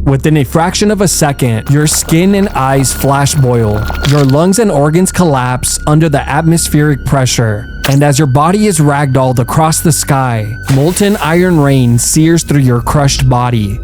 Within a fraction of a second, your skin and eyes flash boil. Your lungs and organs collapse under the atmospheric pressure. And as your body is ragdolled across the sky, molten iron rain sears through your crushed body.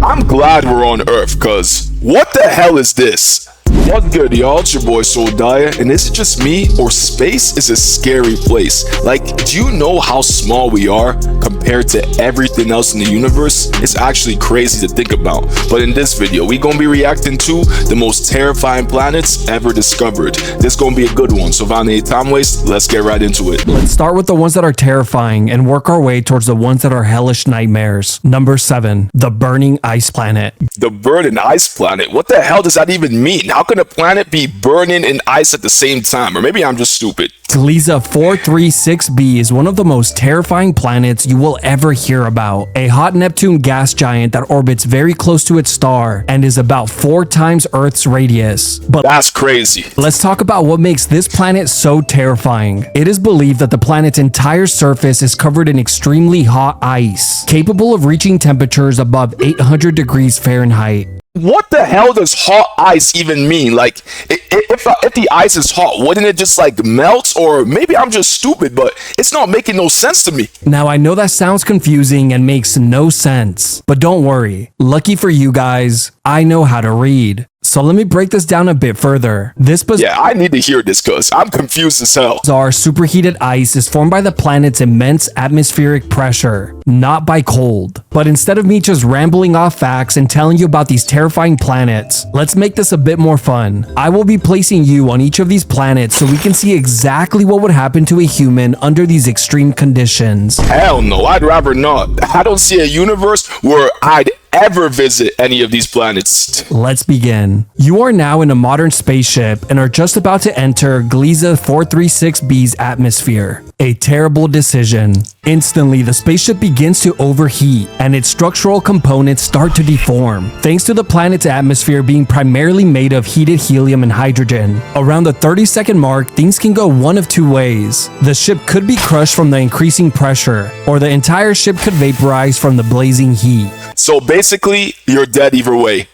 I'm glad we're on Earth, cause what the hell is this? What's good, y'all? It's your boy Souldiah, and is it just me, or space is a scary place? Like, do you know how small we are compared to everything else in the universe? It's actually crazy to think about. But in this video, we're gonna be reacting to the most terrifying planets ever discovered. This gonna be a good one, so without any time waste, let's get right into it. Let's start with the ones that are terrifying and work our way towards the ones that are hellish nightmares. Number 7, the burning ice planet. The burning ice planet? What the hell does that even mean? How can a planet be burning in ice at the same time? Or maybe I'm just stupid. Gliese 436b is one of the most terrifying planets you will ever hear about. A hot Neptune gas giant that orbits very close to its star and is about 4 times Earth's radius. But that's crazy. Let's talk about what makes this planet so terrifying. It is believed that the planet's entire surface is covered in extremely hot ice, capable of reaching temperatures above 800 degrees Fahrenheit. What the hell does hot ice even mean? Like, if the ice is hot, wouldn't it just like melt? Or maybe I'm just stupid, but it's not making no sense to me. Now, I know that sounds confusing and makes no sense, but don't worry. Lucky for you guys, I know how to read. So let me break this down a bit further. Yeah, I need to hear this because I'm confused as hell. Our superheated ice is formed by the planet's immense atmospheric pressure, not by cold. But instead of me just rambling off facts and telling you about these terrifying planets, let's make this a bit more fun. I will be placing you on each of these planets so we can see exactly what would happen to a human under these extreme conditions. Hell no, I'd rather not. I don't see a universe where I'd ever visit any of these planets. Let's begin. You are now in a modern spaceship and are just about to enter Gliese 436b's atmosphere. A terrible decision. Instantly, the spaceship begins to overheat and its structural components start to deform, thanks to the planet's atmosphere being primarily made of heated helium and hydrogen. Around the 30-second mark, things can go one of two ways. The ship could be crushed from the increasing pressure, or the entire ship could vaporize from the blazing heat. So basically, you're dead either way.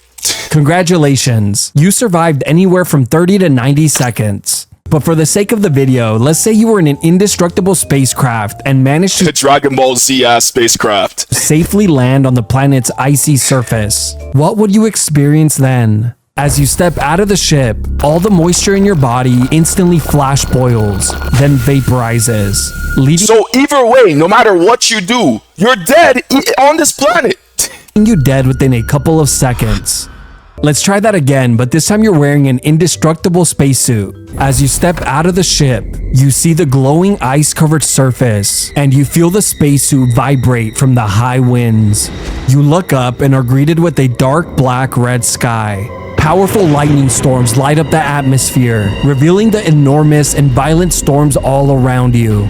Congratulations, you survived anywhere from 30 to 90 seconds. But for the sake of the video, let's say you were in an indestructible spacecraft and managed to Dragon Ball Z ass spacecraft safely land on the planet's icy surface. What would you experience then? As you step out of the ship, all the moisture in your body instantly flash boils, then vaporizes, leaving So either way, no matter what you do, you're dead on this planet. you dead within a couple of seconds. Let's try that again, but this time you're wearing an indestructible spacesuit. As you step out of the ship, you see the glowing ice-covered surface, and you feel the spacesuit vibrate from the high winds. You look up and are greeted with a dark black-red sky. Powerful lightning storms light up the atmosphere, revealing the enormous and violent storms all around you.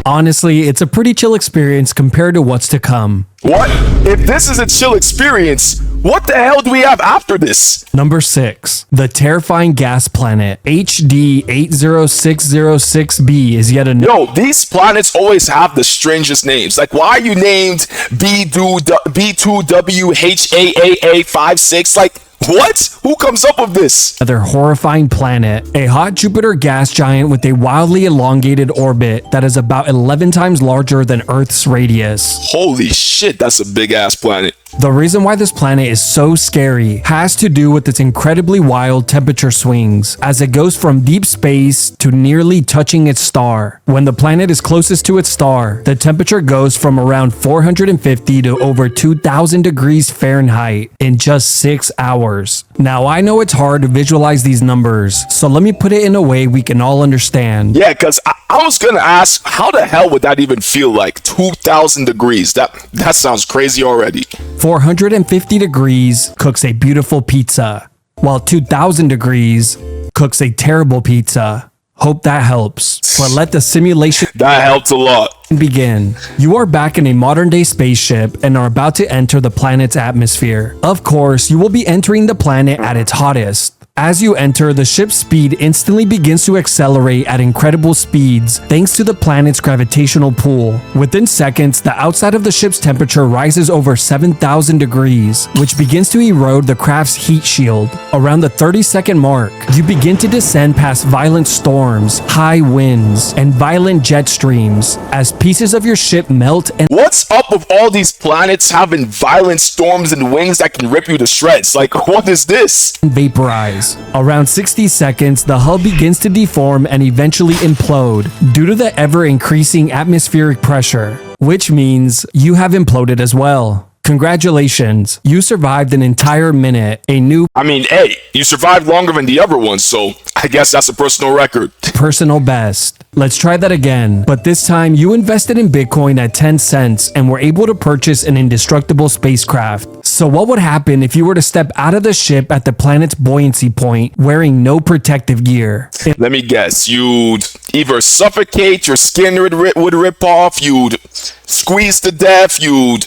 Honestly, it's a pretty chill experience compared to what's to come. What? If this is a chill experience, what the hell do we have after this? Number 6, the terrifying gas planet HD 80606b is yet another. Yo, these planets always have the strangest names. Like, why are you named B2WHAAA56? Like, what? Who comes up with this? Another horrifying planet, a hot Jupiter gas giant with a wildly elongated orbit that is about 11 times larger than Earth's radius. Holy shit, that's a big ass planet. The reason why this planet is so scary has to do with its incredibly wild temperature swings as it goes from deep space to nearly touching its star. When the planet is closest to its star, the temperature goes from around 450 to over 2000 degrees Fahrenheit in just 6 hours. Now, I know it's hard to visualize these numbers, so let me put it in a way we can all understand. Yeah, because I was gonna ask, how the hell would that even feel like? 2000 degrees. That sounds crazy already. 450 degrees cooks a beautiful pizza, while 2000 degrees cooks a terrible pizza. Hope that helps. But let the simulation That helped a lot. begin. You are back in a modern day spaceship and are about to enter the planet's atmosphere. Of course, you will be entering the planet at its hottest. As you enter, the ship's speed instantly begins to accelerate at incredible speeds thanks to the planet's gravitational pull. Within seconds, the outside of the ship's temperature rises over 7,000 degrees, which begins to erode the craft's heat shield. Around the 30-second mark, you begin to descend past violent storms, high winds, and violent jet streams as pieces of your ship melt and What's up with all these planets having violent storms and winds that can rip you to shreds? Like, what is this? vaporize. Around 60 seconds, the hull begins to deform and eventually implode due to the ever-increasing atmospheric pressure, which means you have imploded as well. Congratulations, you survived an entire minute, a new I mean, hey, you survived longer than the other one, so I guess that's a personal record. personal best. Let's try that again, but this time you invested in Bitcoin at 10 cents and were able to purchase an indestructible spacecraft. So what would happen if you were to step out of the ship at the planet's buoyancy point wearing no protective gear? Let me guess, you'd either suffocate, your skin would rip off, you'd squeeze to death, you'd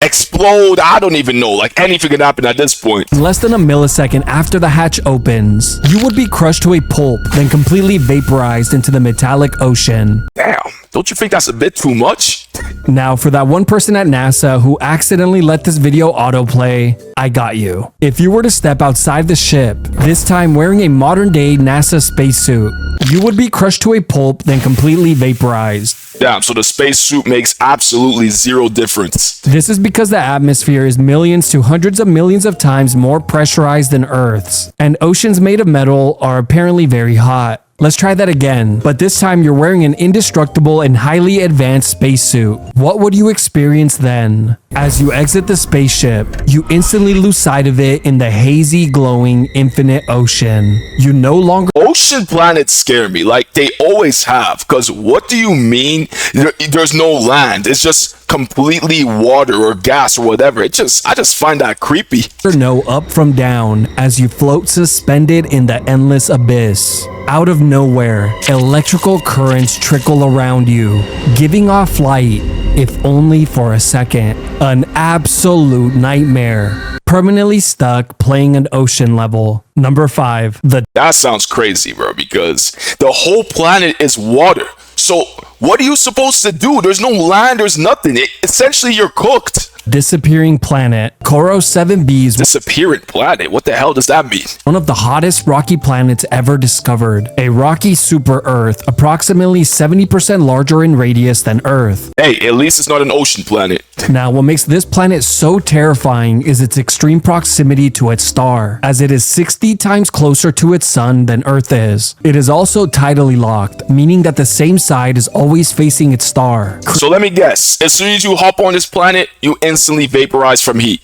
explode, I don't even know, like anything could happen at this point. In less than a millisecond after the hatch opens, you would be crushed to a pulp, then completely vaporized into the metallic ocean. Damn, don't you think that's a bit too much? Now, for that one person at NASA who accidentally let this video autoplay, I got you. If you were to step outside the ship, this time wearing a modern-day NASA spacesuit, you would be crushed to a pulp, then completely vaporized. Damn, so the spacesuit makes absolutely zero difference. This is because the atmosphere is millions to hundreds of millions of times more pressurized than Earth's, and oceans made of metal are apparently very hot. Let's try that again, but this time you're wearing an indestructible and highly advanced spacesuit. What would you experience then? As you exit the spaceship, you instantly lose sight of it in the hazy, glowing, infinite ocean. You no longer Ocean planets scare me, like they always have, because what do you mean there's no land? It's just completely water or gas or whatever. I just find that creepy. know up from down as you float suspended in the endless abyss. Out of nowhere, electrical currents trickle around you, giving off light, if only for a second. An absolute nightmare. Permanently stuck playing an ocean level. Number 5. That sounds crazy, bro, because the whole planet is water. So what are you supposed to do? There's no land, there's nothing. Essentially, you're cooked. Disappearing planet. Koros 7b is Disappearing planet? What the hell does that mean? one of the hottest rocky planets ever discovered. A rocky super-Earth, approximately 70% larger in radius than Earth. Hey, at least it's not an ocean planet. Now, what makes this planet so terrifying is its extreme proximity to its star, as it is 60 times closer to its sun than Earth is. It is also tidally locked, meaning that the same side is always facing its star, So let me guess. As soon as you hop on this planet, you instantly vaporize from heat.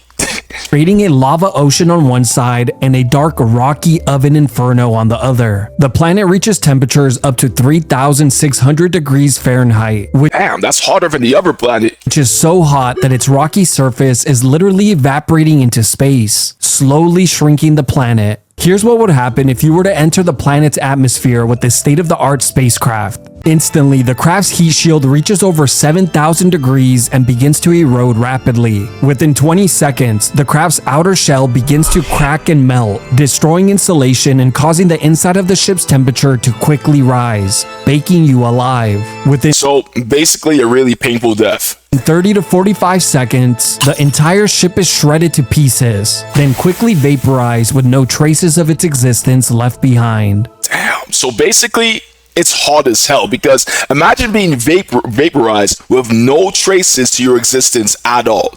creating a lava ocean on one side and a dark rocky oven inferno on the other. The planet reaches temperatures up to 3,600 degrees Fahrenheit, Damn, that's hotter than the other planet. which is so hot that its rocky surface is literally evaporating into space, slowly shrinking the planet. Here's what would happen if you were to enter the planet's atmosphere with this state-of-the-art spacecraft. Instantly, the craft's heat shield reaches over 7,000 degrees and begins to erode rapidly. Within 20 seconds, the craft's outer shell begins to crack and melt, destroying insulation and causing the inside of the ship's temperature to quickly rise, baking you alive. Within So basically a really painful death. 30 to 45 seconds, the entire ship is shredded to pieces, then quickly vaporized with no traces of its existence left behind. Damn. So basically, it's hot as hell because imagine being vaporized with no traces to your existence at all.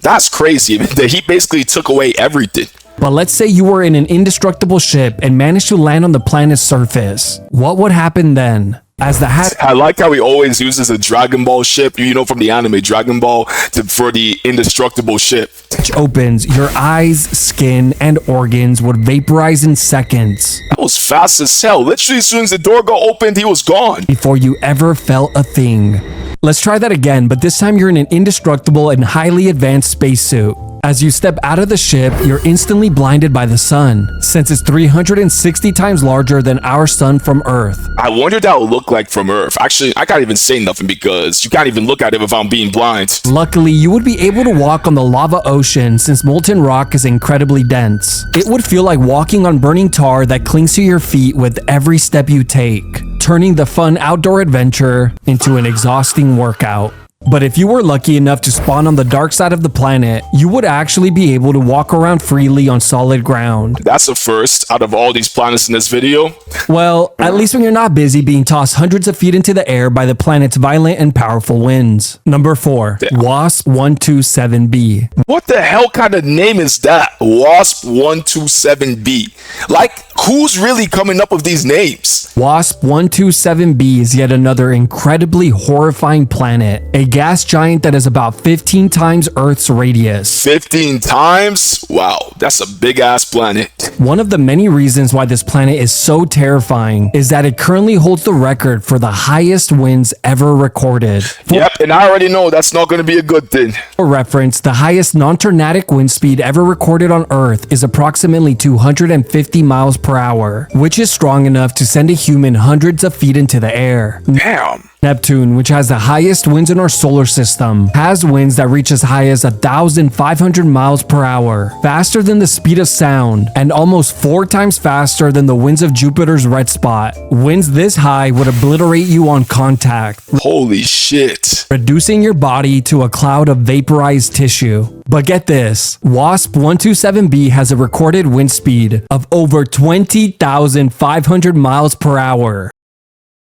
That's crazy. The heat basically took away everything. But let's say you were in an indestructible ship and managed to land on the planet's surface. What would happen then? As the hatch I like how he always uses a Dragon Ball ship, you know, from the anime Dragon Ball, for the indestructible ship. opens, your eyes, skin, and organs would vaporize in seconds That was fast as hell. Literally, as soon as the door got opened, he was gone. before you ever felt a thing. Let's try that again, but this time you're in an indestructible and highly advanced spacesuit. As you step out of the ship, you're instantly blinded by the sun, since it's 360 times larger than our sun from Earth. I wonder what that would look like from Earth. Actually, I can't even say nothing because you can't even look at it if I'm being blind. Luckily, you would be able to walk on the lava ocean since molten rock is incredibly dense. It would feel like walking on burning tar that clings to your feet with every step you take, turning the fun outdoor adventure into an exhausting workout. But if you were lucky enough to spawn on the dark side of the planet, you would actually be able to walk around freely on solid ground. That's a first out of all these planets in this video. Well, at least when you're not busy being tossed hundreds of feet into the air by the planet's violent and powerful winds. Number 4, WASP-127b. What the hell kind of name is that? WASP-127b. Like, who's really coming up with these names? WASP-127b is yet another incredibly horrifying planet, a gas giant that is about 15 times Earth's radius. 15 times? Wow, that's a big ass planet. One of the many reasons why this planet is so terrifying is that it currently holds the record for the highest winds ever recorded. Yep, and I already know that's not going to be a good thing. For reference, the highest non-tornadic wind speed ever recorded on Earth is approximately 250 miles per hour, which is strong enough to send a human hundreds of feet into the air. Damn. Neptune, which has the highest winds in our solar system, has winds that reach as high as 1,500 miles per hour, faster than the speed of sound, and almost 4 times faster than the winds of Jupiter's red spot. Winds this high would obliterate you on contact, Holy shit. reducing your body to a cloud of vaporized tissue. But get this, WASP-127b has a recorded wind speed of over 20,500 miles per hour.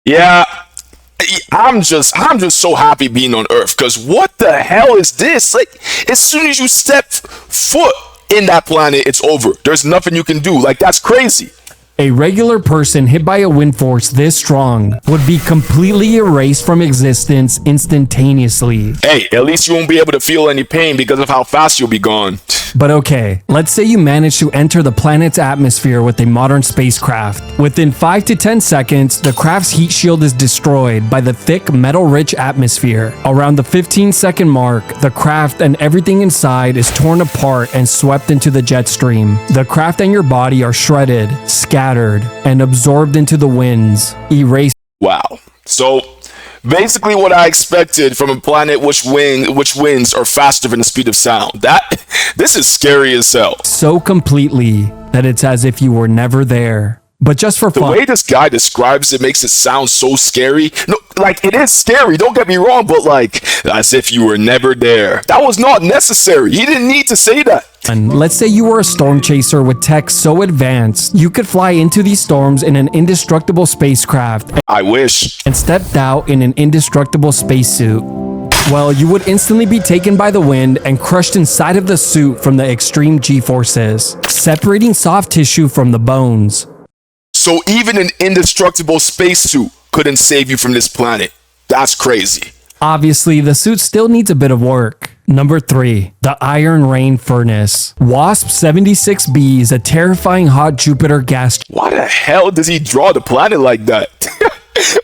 Yeah. I'm just so happy being on Earth, because what the hell is this? Like, as soon as you step foot in that planet, it's over. There's nothing you can do. Like, that's crazy. A regular person hit by a wind force this strong would be completely erased from existence instantaneously. Hey, at least you won't be able to feel any pain because of how fast you'll be gone. But okay, let's say you manage to enter the planet's atmosphere with a modern spacecraft. Within 5 to 10 seconds, the craft's heat shield is destroyed by the thick metal-rich atmosphere. Around the 15-second mark, the craft and everything inside is torn apart and swept into the jet stream. The craft and your body are shredded, scattered, and absorbed into the winds, erased. Wow. So, basically what I expected from a planet which winds are faster than the speed of sound. This is scary as hell. So completely that it's as if you were never there. But just for The fun, way this guy describes it makes it sound so scary. No, like, it is scary, don't get me wrong, but like, as if you were never there. That was not necessary. He didn't need to say that. and let's say you were a storm chaser with tech so advanced, you could fly into these storms in an indestructible spacecraft I wish. and stepped out in an indestructible spacesuit. Well, you would instantly be taken by the wind and crushed inside of the suit from the extreme G-forces, separating soft tissue from the bones. So even an indestructible spacesuit couldn't save you from this planet. That's crazy. Obviously, the suit still needs a bit of work. Number 3, the Iron Rain Furnace. WASP-76b is a terrifying hot Jupiter gas Why the hell does he draw the planet like that?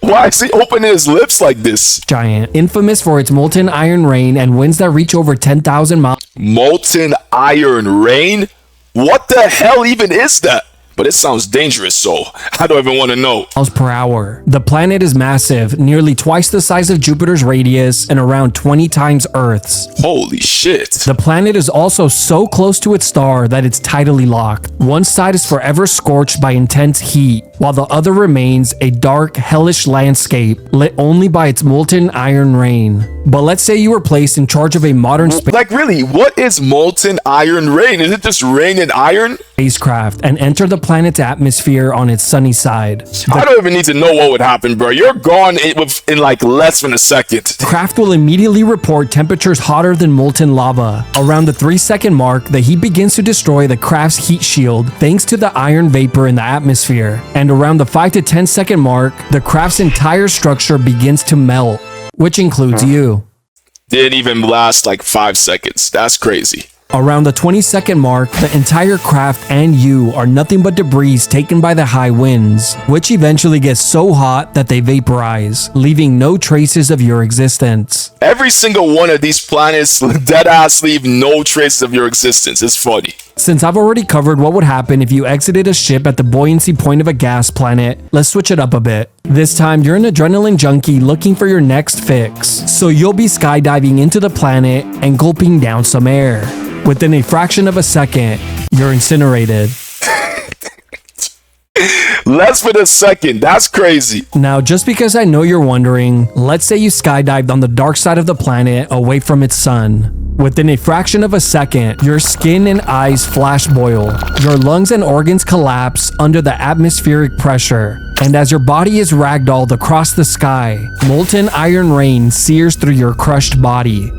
Why is he opening his lips like this? giant, infamous for its molten iron rain and winds that reach over 10,000 miles Molten iron rain? What the hell even is that? But it sounds dangerous, so I don't even want to know. per hour. The planet is massive, nearly twice the size of Jupiter's radius and around 20 times Earth's. Holy shit. The planet is also so close to its star that it's tidally locked. One side is forever scorched by intense heat, while the other remains a dark, hellish landscape lit only by its molten iron rain. But let's say you were placed in charge of a modern Like, really, what is molten iron rain? Is it just rain and iron? spacecraft and enter the planet's atmosphere on its sunny side. I don't even need to know what would happen, bro. You're gone in like less than a second. The craft will immediately report temperatures hotter than molten lava. Around the 3-second mark, the heat begins to destroy the craft's heat shield thanks to the iron vapor in the atmosphere. And around the 5 to 10 second mark, the craft's entire structure begins to melt, which includes you. Didn't even last like 5 seconds. That's crazy. Around the 20-second mark, the entire craft and you are nothing but debris taken by the high winds, which eventually get so hot that they vaporize, leaving no traces of your existence. Every single one of these planets deadass leave no traces of your existence. It's funny. Since I've already covered what would happen if you exited a ship at the buoyancy point of a gas planet, let's switch it up a bit. This time, you're an adrenaline junkie looking for your next fix, so you'll be skydiving into the planet and gulping down some air. Within a fraction of a second, you're incinerated. Less than a second. That's crazy. Now, just because I know you're wondering, let's say you skydived on the dark side of the planet away from its sun. Within a fraction of a second, your skin and eyes flash boil. Your lungs and organs collapse under the atmospheric pressure. And as your body is ragdolled across the sky, molten iron rain sears through your crushed body.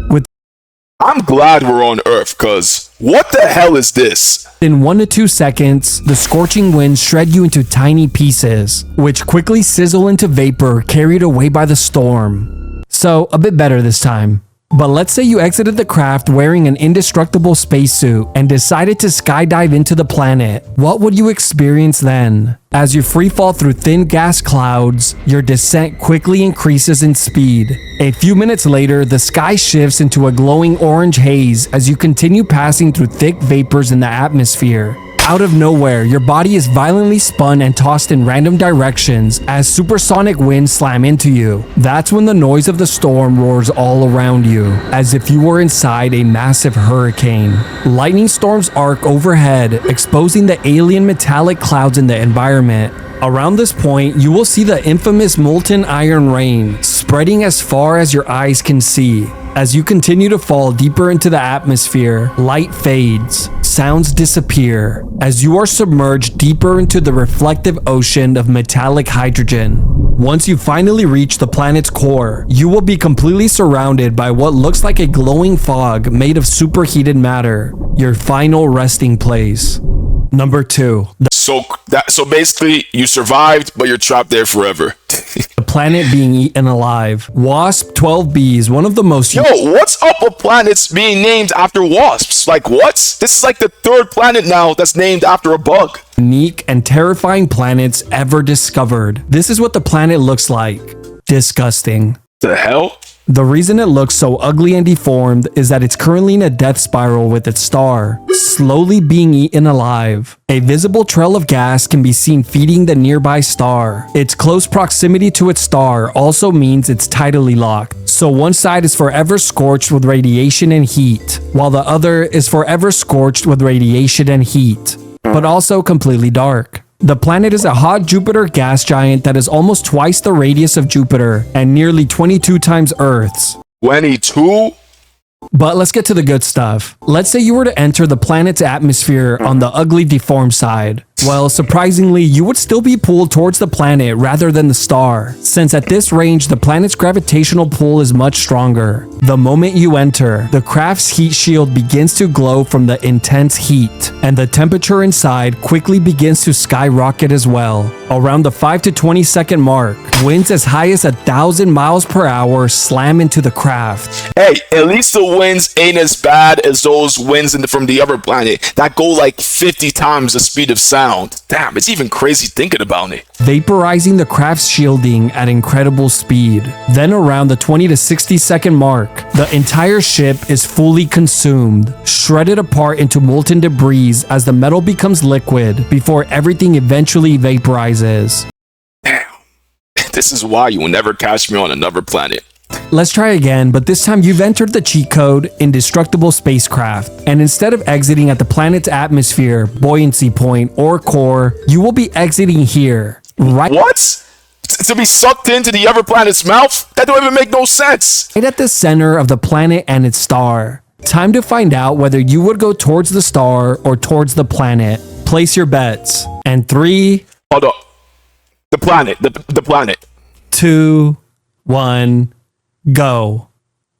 I'm glad we're on Earth, cuz what the hell is this? In 1 to 2 seconds, the scorching winds shred you into tiny pieces, which quickly sizzle into vapor carried away by the storm. So, a bit better this time. But let's say you exited the craft wearing an indestructible spacesuit and decided to skydive into the planet. What would you experience then? As you free fall through thin gas clouds, your descent quickly increases in speed. A few minutes later, the sky shifts into a glowing orange haze as you continue passing through thick vapors in the atmosphere. Out of nowhere, your body is violently spun and tossed in random directions as supersonic winds slam into you. That's when the noise of the storm roars all around you, as if you were inside a massive hurricane. Lightning storms arc overhead, exposing the alien metallic clouds in the environment. Around this point, you will see the infamous molten iron rain, spreading as far as your eyes can see. As you continue to fall deeper into the atmosphere, light fades, sounds disappear, as you are submerged deeper into the reflective ocean of metallic hydrogen. Once you finally reach the planet's core, you will be completely surrounded by what looks like a glowing fog made of superheated matter, your final resting place. Number 2. So basically, you survived, but you're trapped there forever. The planet being eaten alive. Wasp 12b is one of the most... Yo, what's up with planets being named after wasps? Like, what? This is like the 3rd planet now that's named after a bug. Unique and terrifying planets ever discovered. This is what the planet looks like. Disgusting. The hell? The reason it looks so ugly and deformed is that it's currently in a death spiral with its star, slowly being eaten alive. A visible trail of gas can be seen feeding the nearby star. Its close proximity to its star also means it's tidally locked, so one side is forever scorched with radiation and heat, while the other is forever scorched with radiation and heat, but also completely dark. The planet is a hot Jupiter gas giant that is almost twice the radius of Jupiter and nearly 22 times Earth's. 22? But let's get to the good stuff. Let's say you were to enter the planet's atmosphere on the ugly deformed side. Well, surprisingly, you would still be pulled towards the planet rather than the star, since at this range, the planet's gravitational pull is much stronger. The moment you enter, the craft's heat shield begins to glow from the intense heat, and the temperature inside quickly begins to skyrocket as well. Around the 5 to 20 second mark, winds as high as 1,000 miles per hour slam into the craft. Hey, at least the winds ain't as bad as those winds from the other planet that go like 50 times the speed of sound. Damn, it's even crazy thinking about it. Vaporizing the craft's shielding at incredible speed. Then around the 20 to 60 second mark, the entire ship is fully consumed, shredded apart into molten debris as the metal becomes liquid before everything eventually vaporizes. Damn. This is why you will never catch me on another planet. Let's try again, but this time you've entered the cheat code Indestructible Spacecraft, and instead of exiting at the planet's atmosphere, buoyancy point, or core, you will be exiting here. What? To be sucked into the other planet's mouth? That don't even make no sense. Right at the center of the planet and its star. Time to find out whether you would go towards the star or towards the planet. Place your bets. And 3... Hold up. The planet. The planet. 2, 1... Go.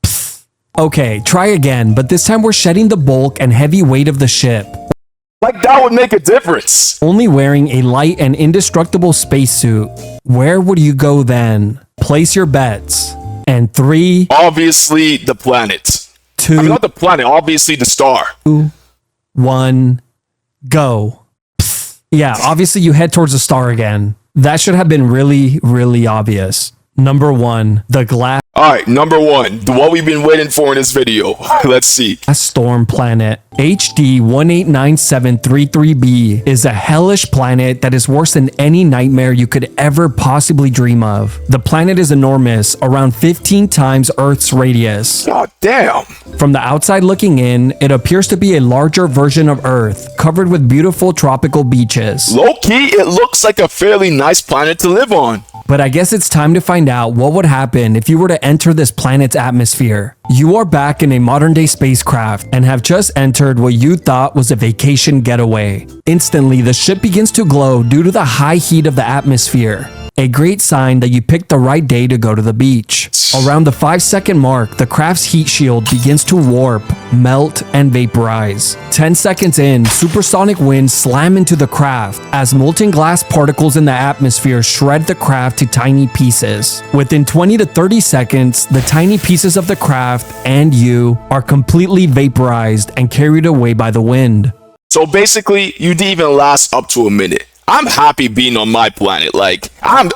Psst. Okay, try again, but this time we're shedding the bulk and heavy weight of the ship. Like that would make a difference. Only wearing a light and indestructible spacesuit. Where would you go then? Place your bets. And 3... Obviously, the planet. I mean, not the planet, obviously the star. 1, go. Yeah, obviously you head towards the star again. That should have been really, really obvious. Number 1, the glass Alright, number 1, what we've been waiting for in this video. Let's see. storm planet. HD 189733b is a hellish planet that is worse than any nightmare you could ever possibly dream of. The planet is enormous, around 15 times Earth's radius. God damn. From the outside looking in, it appears to be a larger version of Earth, covered with beautiful tropical beaches. Low-key, it looks like a fairly nice planet to live on. But I guess it's time to find out what would happen if you were to enter this planet's atmosphere. You are back in a modern day spacecraft and have just entered what you thought was a vacation getaway. Instantly, the ship begins to glow due to the high heat of the atmosphere. A great sign that you picked the right day to go to the beach. Around the 5-second mark, the craft's heat shield begins to warp, melt, and vaporize. 10 seconds in, supersonic winds slam into the craft as molten glass particles in the atmosphere shred the craft to tiny pieces. Within 20 to 30 seconds, the tiny pieces of the craft and you are completely vaporized and carried away by the wind. So basically, you didn't even last up to a minute. I'm happy being on my planet. Like, I'm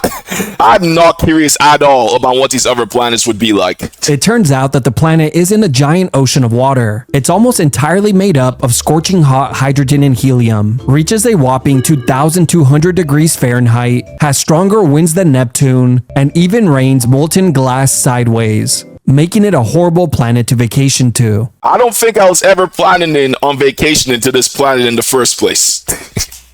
not curious at all about what these other planets would be like. It turns out that the planet is in a giant ocean of water. It's almost entirely made up of scorching hot hydrogen and helium, reaches a whopping 2,200 degrees Fahrenheit, has stronger winds than Neptune, and even rains molten glass sideways, making it a horrible planet to vacation to. I don't think I was ever planning on vacation into this planet in the first place.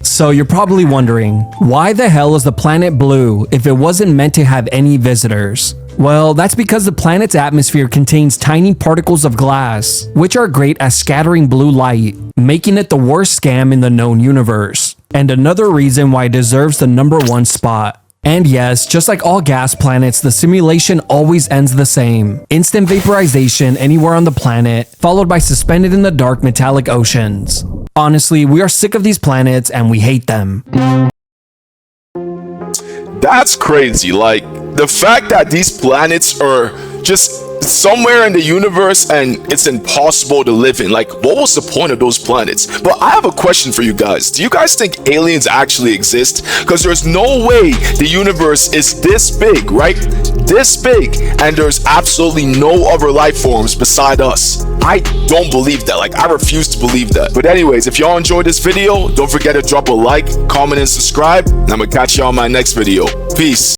So you're probably wondering, why the hell is the planet blue if it wasn't meant to have any visitors? Well, that's because the planet's atmosphere contains tiny particles of glass, which are great at scattering blue light, making it the worst scam in the known universe. And another reason why it deserves the number 1 spot. And yes, just like all gas planets, the simulation always ends the same. Instant vaporization anywhere on the planet, followed by suspended in the dark metallic oceans. Honestly, we are sick of these planets and we hate them. That's crazy. Like, the fact that these planets are just somewhere in the universe and it's impossible to live in. Like, what was the point of those planets? But I have a question for you guys. Do you guys think aliens actually exist? Because there's no way the universe is this big, right? This big, and there's absolutely no other life forms beside us. I don't believe that. Like, I refuse to believe that. But anyways, if y'all enjoyed this video, don't forget to drop a like, comment, and subscribe. And I'm gonna catch y'all on my next video. Peace.